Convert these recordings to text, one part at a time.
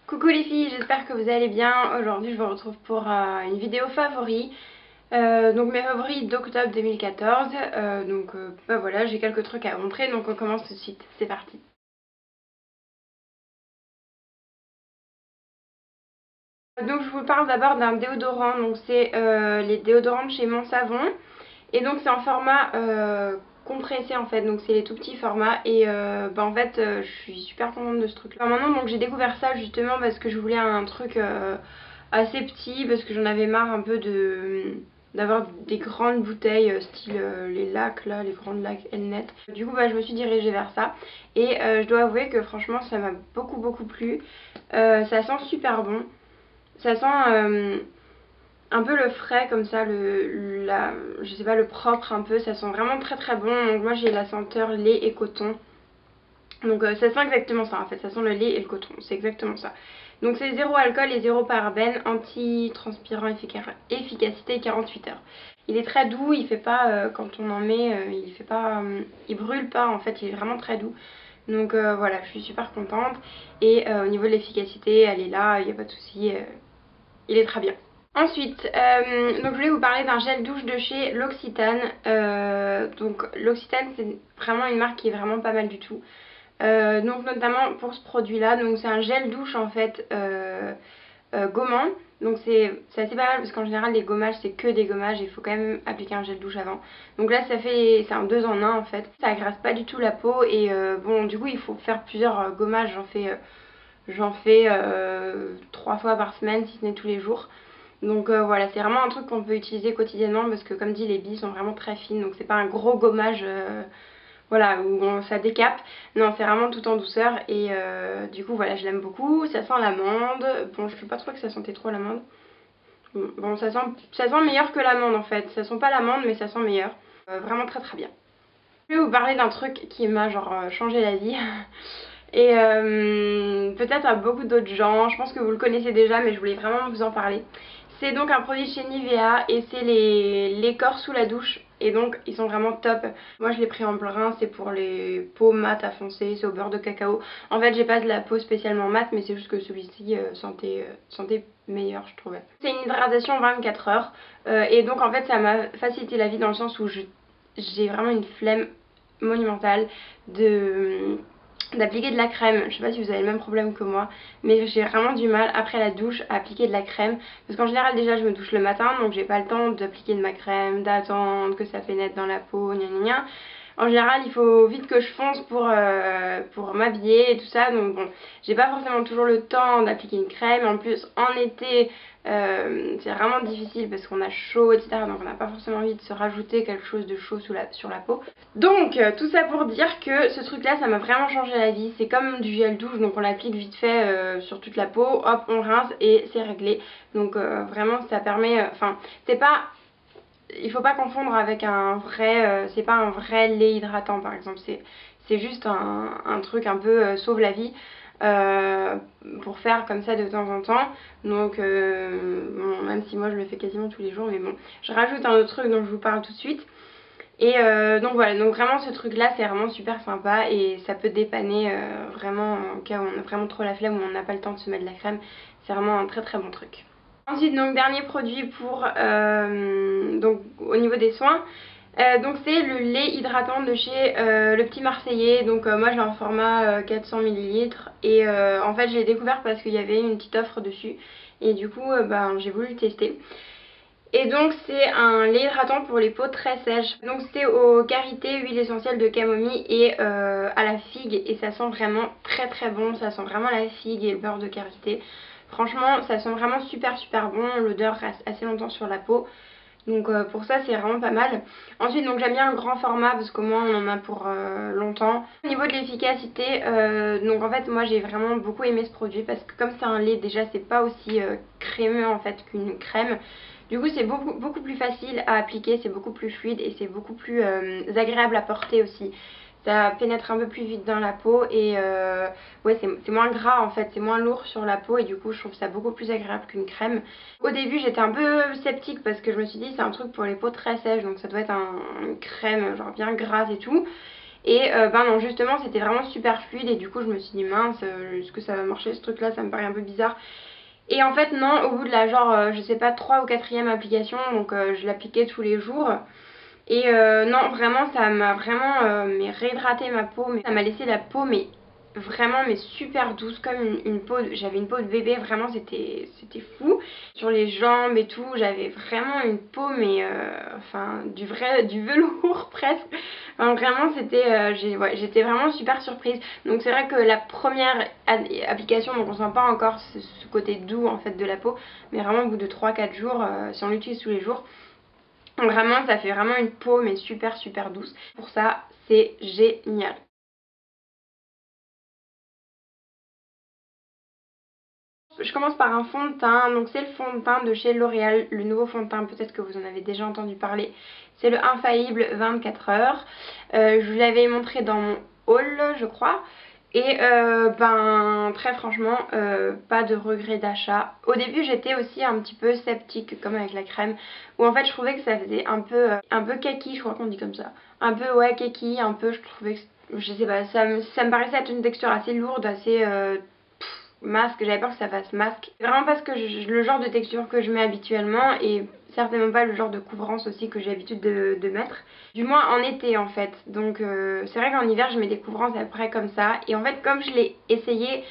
Coucou les filles, j'espère que vous allez bien. Aujourd'hui je vous retrouve pour une vidéo favoris. Donc mes favoris d'octobre 2014. Bah voilà, j'ai quelques trucs à vous montrer, donc on commence tout de suite. C'est parti. Donc je vous parle d'abord d'un déodorant. Donc c'est les déodorants de chez Mon Savon. Et donc c'est en format compressé en fait, donc c'est les tout petits formats et en fait je suis super contente de ce truc là. Maintenant donc j'ai découvert ça justement parce que je voulais un truc assez petit, parce que j'en avais marre un peu d'avoir des grandes bouteilles style les lacs là, les grandes lacs Elnet. Du coup je me suis dirigée vers ça et je dois avouer que franchement ça m'a beaucoup plu. Ça sent super bon, ça sent un peu le frais comme ça, je sais pas, le propre un peu, ça sent vraiment très bon. Donc moi j'ai la senteur lait et coton. Donc ça sent exactement ça en fait, ça sent le lait et le coton, c'est exactement ça. Donc c'est zéro alcool et zéro parabène, anti-transpirant, efficacité 48 heures. Il est très doux, il fait pas, quand on en met, il fait pas, il brûle pas en fait, il est vraiment très doux. Donc voilà, je suis super contente. Et au niveau de l'efficacité, elle est là, il n'y a pas de souci, il est très bien. Ensuite, donc je voulais vous parler d'un gel douche de chez L'Occitane. Donc L'Occitane c'est vraiment une marque qui est vraiment pas mal du tout. Donc notamment pour ce produit là, donc c'est un gel douche en fait gommant. Donc c'est assez pas mal parce qu'en général les gommages c'est que des gommages, il faut quand même appliquer un gel douche avant. Donc là c'est un 2 en 1 en fait. Ça agresse pas du tout la peau et bon du coup il faut faire plusieurs gommages, j'en fais 3 fois par semaine si ce n'est tous les jours. Donc voilà, c'est vraiment un truc qu'on peut utiliser quotidiennement parce que comme dit les billes sont vraiment très fines, donc c'est pas un gros gommage voilà, où ça décape. Non, c'est vraiment tout en douceur et du coup voilà, je l'aime beaucoup. Ça sent l'amande. Bon, je sais pas trop que ça sentait trop l'amande. Bon, ça sent meilleur que l'amande en fait. Ça sent pas l'amande mais ça sent meilleur. Vraiment très bien. Je vais vous parler d'un truc qui m'a genre changé la vie. Et peut-être à beaucoup d'autres gens, je pense que vous le connaissez déjà mais je voulais vraiment vous en parler. C'est donc un produit chez Nivea et c'est les corps sous la douche et donc ils sont vraiment top. Moi je l'ai pris en brun, c'est pour les peaux mates à foncer, c'est au beurre de cacao. En fait j'ai pas de la peau spécialement mate mais c'est juste que celui-ci sentait meilleur je trouvais. C'est une hydratation 24 heures et donc en fait ça m'a facilité la vie dans le sens où j'ai vraiment une flemme monumentale d'appliquer de la crème. Je sais pas si vous avez le même problème que moi, mais j'ai vraiment du mal après la douche à appliquer de la crème parce qu'en général déjà je me douche le matin donc j'ai pas le temps d'appliquer de ma crème, d'attendre que ça pénètre dans la peau, gna gna gna. En général il faut vite que je fonce pour m'habiller et tout ça, donc bon, j'ai pas forcément toujours le temps d'appliquer une crème. En plus en été c'est vraiment difficile parce qu'on a chaud etc, donc on n'a pas forcément envie de se rajouter quelque chose de chaud sur la peau. Donc tout ça pour dire que ce truc là ça m'a vraiment changé la vie. C'est comme du gel douche, donc on l'applique vite fait sur toute la peau, hop on rince et c'est réglé. Donc vraiment ça permet, enfin c'est pas, il faut pas confondre avec un vrai, c'est pas un vrai lait hydratant par exemple, c'est juste un truc un peu sauve la vie pour faire comme ça de temps en temps. Donc bon, même si moi je le fais quasiment tous les jours, mais bon, je rajoute un autre truc dont je vous parle tout de suite. Et donc voilà, donc vraiment ce truc là c'est vraiment super sympa et ça peut dépanner vraiment en cas où on a vraiment trop la flemme ou on n'a pas le temps de se mettre de la crème. C'est vraiment un très bon truc. Ensuite donc dernier produit pour donc au niveau des soins. Donc c'est le lait hydratant de chez Le Petit Marseillais. Donc moi je l'ai en format 400 ml et en fait je l'ai découvert parce qu'il y avait une petite offre dessus et du coup j'ai voulu le tester. Et donc c'est un lait hydratant pour les peaux très sèches. Donc c'est aux karités, huile essentielle de camomille et à la figue. Et ça sent vraiment très bon. Ça sent vraiment la figue et le beurre de karité. Franchement ça sent vraiment super bon. L'odeur reste assez longtemps sur la peau. Donc pour ça c'est vraiment pas mal. Ensuite donc j'aime bien le grand format parce qu'au moins on en a pour longtemps. Au niveau de l'efficacité, donc en fait moi j'ai vraiment beaucoup aimé ce produit parce que comme c'est un lait déjà c'est pas aussi crémeux en fait qu'une crème. Du coup c'est beaucoup plus facile à appliquer, c'est beaucoup plus fluide et c'est beaucoup plus agréable à porter aussi. Ça pénètre un peu plus vite dans la peau et ouais c'est moins gras en fait, c'est moins lourd sur la peau et du coup je trouve ça beaucoup plus agréable qu'une crème. Au début j'étais un peu sceptique parce que je me suis dit c'est un truc pour les peaux très sèches donc ça doit être une crème genre bien grasse et tout. Et ben non, justement c'était vraiment super fluide et du coup je me suis dit mince, est-ce que ça va marcher ce truc là, ça me paraît un peu bizarre. Et en fait non, au bout de la genre je sais pas 3 ou 4e application, donc je l'appliquais tous les jours. Et non, vraiment, ça m'a vraiment mais réhydraté ma peau. Mais ça m'a laissé la peau, mais vraiment, mais super douce, comme une peau. J'avais une peau de bébé, vraiment, c'était fou. Sur les jambes et tout, j'avais vraiment une peau, mais enfin, du velours presque. Enfin, vraiment, j'étais vraiment super surprise. Donc, c'est vrai que la première application, donc on sent pas encore ce côté doux en fait de la peau, mais vraiment, au bout de 3-4 jours, si on l'utilise tous les jours. Vraiment, ça fait vraiment une peau mais super super douce. Pour ça, c'est génial. Je commence par un fond de teint, donc c'est le fond de teint de chez L'Oréal, le nouveau fond de teint, peut-être que vous en avez déjà entendu parler. C'est le Infaillible 24 heures. Je vous l'avais montré dans mon haul, je crois. Et ben très franchement, pas de regret d'achat. Au début j'étais aussi un petit peu sceptique comme avec la crème, où en fait je trouvais que ça faisait un peu kaki, je crois qu'on dit comme ça. Un peu ouais kaki, un peu je trouvais que, je sais pas, ça me paraissait être une texture assez lourde, assez masque, j'avais peur que ça fasse masque. C'est vraiment parce que le genre de texture que je mets habituellement et certainement pas le genre de couvrance aussi que j'ai l'habitude de mettre. Du moins en été en fait. Donc c'est vrai qu'en hiver je mets des couvrances à peu près comme ça. Et en fait comme je l'ai essayé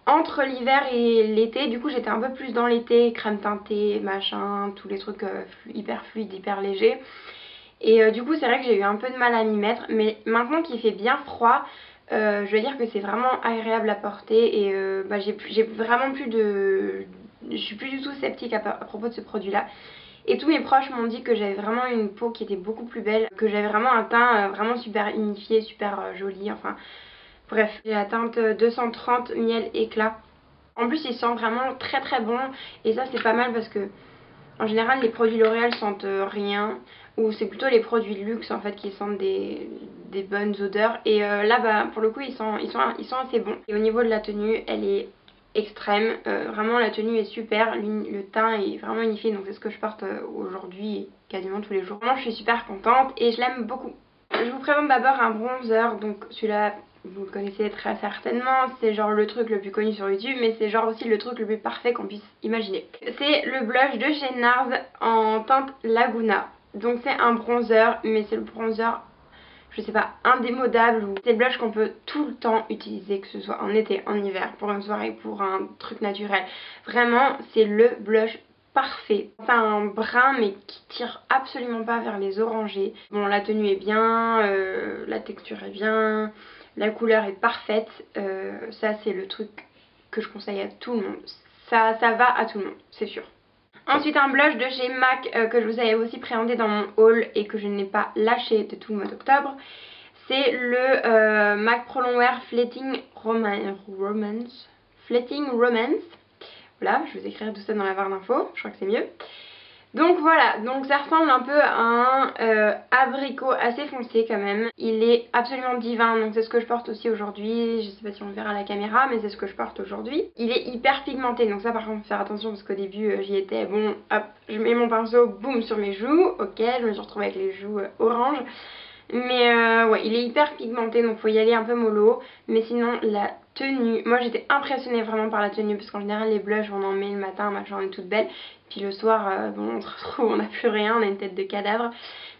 entre l'hiver et l'été, du coup j'étais un peu plus dans l'été, crème teintée, machin, tous les trucs hyper fluides, hyper légers. Et du coup c'est vrai que j'ai eu un peu de mal à m'y mettre, mais maintenant qu'il fait bien froid, je veux dire que c'est vraiment agréable à porter et bah, j'ai vraiment plus de... Je suis plus du tout sceptique à propos de ce produit là. Et tous mes proches m'ont dit que j'avais vraiment une peau qui était beaucoup plus belle, que j'avais vraiment un teint vraiment super unifié, super joli, enfin bref. J'ai la teinte 230 miel éclat. En plus il sent vraiment très très bon et ça c'est pas mal parce que en général, les produits L'Oréal sentent rien, ou c'est plutôt les produits de luxe en fait qui sentent des bonnes odeurs. Et là, bah, pour le coup, ils sont assez bons. Et au niveau de la tenue, elle est extrême. Vraiment, la tenue est super. Le teint est vraiment unifié, donc c'est ce que je porte aujourd'hui et quasiment tous les jours. Vraiment, je suis super contente et je l'aime beaucoup. Je vous présente d'abord un bronzer, donc celui-là vous le connaissez très certainement, c'est genre le truc le plus connu sur YouTube, mais c'est genre aussi le truc le plus parfait qu'on puisse imaginer. C'est le blush de chez NARS en teinte Laguna. Donc c'est un bronzer, mais c'est le bronzer, je sais pas, indémodable, ou c'est le blush qu'on peut tout le temps utiliser, que ce soit en été, en hiver, pour une soirée, pour un truc naturel. Vraiment, c'est le blush parfait. C'est un brun mais qui tire absolument pas vers les orangés. Bon, la tenue est bien, la texture est bien, la couleur est parfaite. Ça c'est le truc que je conseille à tout le monde. Ça va à tout le monde, c'est sûr. Ensuite un blush de chez MAC que je vous avais aussi présenté dans mon haul et que je n'ai pas lâché de tout le mois d'octobre. C'est le MAC Pro Longwear Fleeting Romance. Fleeting Romance. Voilà, je vais vous écrire tout ça dans la barre d'infos, je crois que c'est mieux. Donc voilà, donc ça ressemble un peu à un abricot assez foncé quand même. Il est absolument divin, donc c'est ce que je porte aussi aujourd'hui. Je sais pas si on le verra à la caméra, mais c'est ce que je porte aujourd'hui. Il est hyper pigmenté, donc ça par contre faire attention parce qu'au début j'y étais, bon hop, je mets mon pinceau, boum sur mes joues, ok, je me suis retrouvée avec les joues orange. Mais ouais, il est hyper pigmenté, donc faut y aller un peu mollo. Mais sinon, la tenue, moi j'étais impressionnée vraiment par la tenue, parce qu'en général les blushs on en met le matin, machin, on est toute belle. Puis le soir, bon, on se retrouve, on n'a plus rien, on a une tête de cadavre.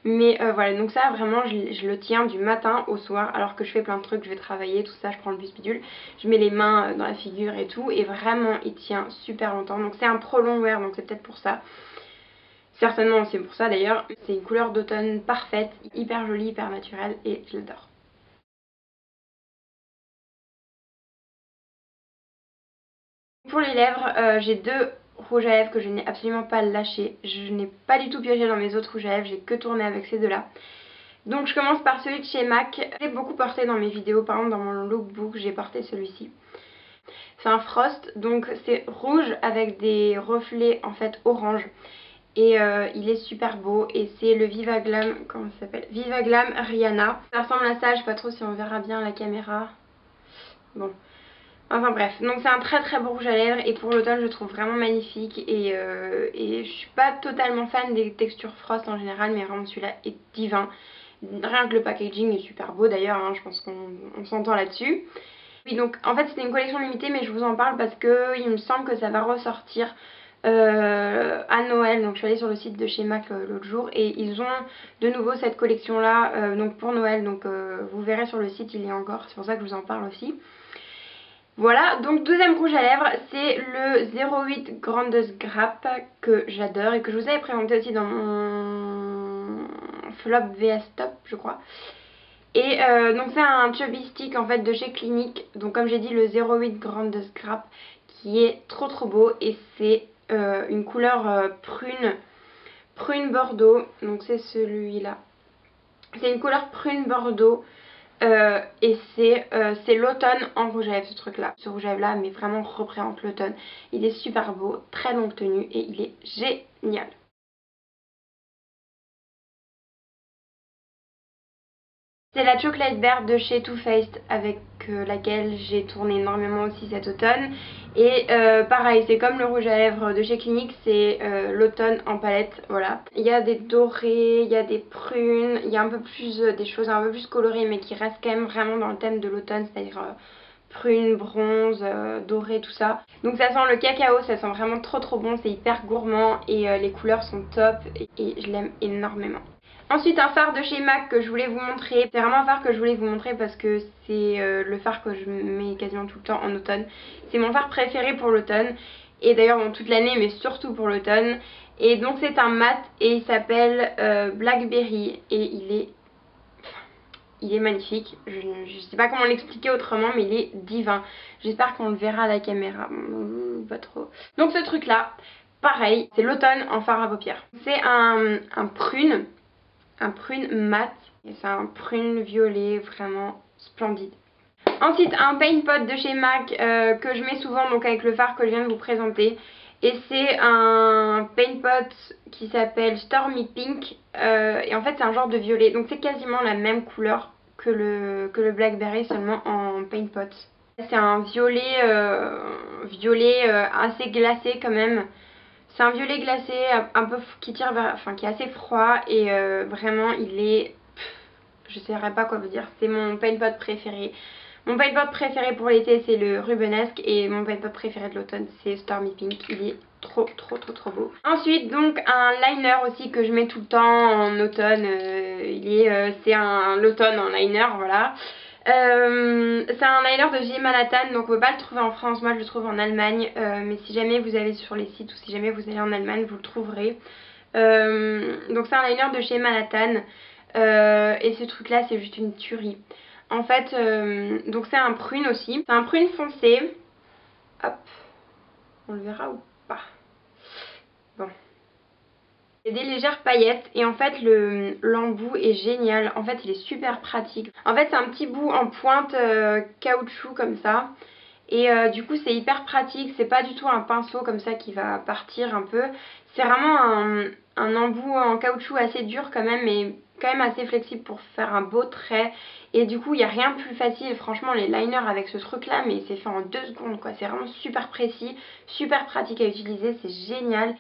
Mais voilà, donc ça vraiment je le tiens du matin au soir, alors que je fais plein de trucs, je vais travailler, tout ça, je prends le bus bidule. Je mets les mains dans la figure et tout, et vraiment il tient super longtemps. Donc c'est un pro long wear, donc c'est peut-être pour ça. Certainement c'est pour ça d'ailleurs. C'est une couleur d'automne parfaite, hyper jolie, hyper naturelle et je l'adore. Pour les lèvres, j'ai deux rouges à lèvres que je n'ai absolument pas lâché. Je n'ai pas du tout pioché dans mes autres rouges à lèvres, j'ai que tourné avec ces deux-là. Donc je commence par celui de chez MAC. J'ai beaucoup porté dans mes vidéos, par exemple dans mon lookbook, j'ai porté celui-ci. C'est un frost, donc c'est rouge avec des reflets en fait orange. Et il est super beau et c'est le Viva Glam, comment ça s'appelle, Viva Glam Rihanna. Ça ressemble à ça, je sais pas trop si on verra bien à la caméra. Bon, enfin bref, donc c'est un très très beau rouge à lèvres et pour l'automne je le trouve vraiment magnifique et je suis pas totalement fan des textures frost en général, mais vraiment celui-là est divin. Rien que le packaging est super beau d'ailleurs, hein, je pense qu'on s'entend là-dessus. Oui, donc en fait c'était une collection limitée, mais je vous en parle parce que il me semble que ça va ressortir à Noël. Donc je suis allée sur le site de chez MAC l'autre jour et ils ont de nouveau cette collection là donc pour Noël. Donc vous verrez sur le site, il y a encore, c'est pour ça que je vous en parle aussi. Voilà, donc deuxième rouge à lèvres, c'est le 08 Grandes Grappes que j'adore et que je vous avais présenté aussi dans mon flop VS Top, je crois. Et donc c'est un chubby stick en fait de chez Clinique. Donc comme j'ai dit, le 08 Grandes Grappes qui est trop beau et c'est une couleur prune bordeaux. Donc c'est celui-là. C'est une couleur prune bordeaux. Et c'est l'automne en rouge à lèvres, ce truc là. Ce rouge à lèvres là mais vraiment représente l'automne. Il est super beau, très longue tenue et il est génial. C'est la Chocolate Bear de chez Too Faced avec laquelle j'ai tourné énormément aussi cet automne. Et pareil, c'est comme le rouge à lèvres de chez Clinique, c'est l'automne en palette, voilà. Il y a des dorés, il y a des prunes, il y a un peu plus des choses un peu plus colorées mais qui restent quand même vraiment dans le thème de l'automne, c'est-à-dire prune, bronze, doré, tout ça. Donc ça sent le cacao, ça sent vraiment trop bon, c'est hyper gourmand et les couleurs sont top et je l'aime énormément. Ensuite un fard de chez MAC que je voulais vous montrer. C'est vraiment un fard que je voulais vous montrer parce que c'est le fard que je mets quasiment tout le temps en automne. C'est mon fard préféré pour l'automne. Et d'ailleurs dans toute l'année mais surtout pour l'automne. Et donc c'est un mat et il s'appelle Blackberry. Et il est magnifique. Je sais pas comment l'expliquer autrement mais il est divin. J'espère qu'on le verra à la caméra. Pas trop. Donc ce truc là, pareil, c'est l'automne en fard à paupières. C'est un prune mat et c'est un prune violet vraiment splendide. Ensuite un paint pot de chez MAC que je mets souvent donc avec le fard que je viens de vous présenter et c'est un paint pot qui s'appelle Stormy Pink et en fait c'est un genre de violet donc c'est quasiment la même couleur que le Blackberry seulement en paint pot. C'est un violet, assez glacé quand même. C'est un violet glacé un peu qui tire vers, enfin qui est assez froid et vraiment il est, je ne saurais pas quoi vous dire, c'est mon paint pot préféré. Mon paint pot préféré pour l'été c'est le Rubenesque et mon paint pot préféré de l'automne c'est Stormy Pink. Il est trop beau. Ensuite donc un liner aussi que je mets tout le temps en automne, c'est l'automne en liner, voilà. C'est un liner de J. Manhattan donc on peut pas le trouver en France, moi je le trouve en Allemagne, mais si jamais vous allez sur les sites ou si jamais vous allez en Allemagne vous le trouverez. Donc c'est un liner de chez Manhattan et ce truc là c'est juste une tuerie. En fait donc c'est un prune aussi, c'est un prune foncé, hop, on le verra ou pas, bon. Il y a des légères paillettes et en fait l'embout est génial, en fait il est super pratique. En fait c'est un petit bout en pointe caoutchouc comme ça et du coup c'est hyper pratique, c'est pas du tout un pinceau comme ça qui va partir un peu. C'est vraiment un embout en caoutchouc assez dur quand même mais quand même assez flexible pour faire un beau trait. Et du coup il n'y a rien de plus facile, franchement les liners avec ce truc là mais c'est fait en 2 secondes quoi. C'est vraiment super précis, super pratique à utiliser, c'est génial.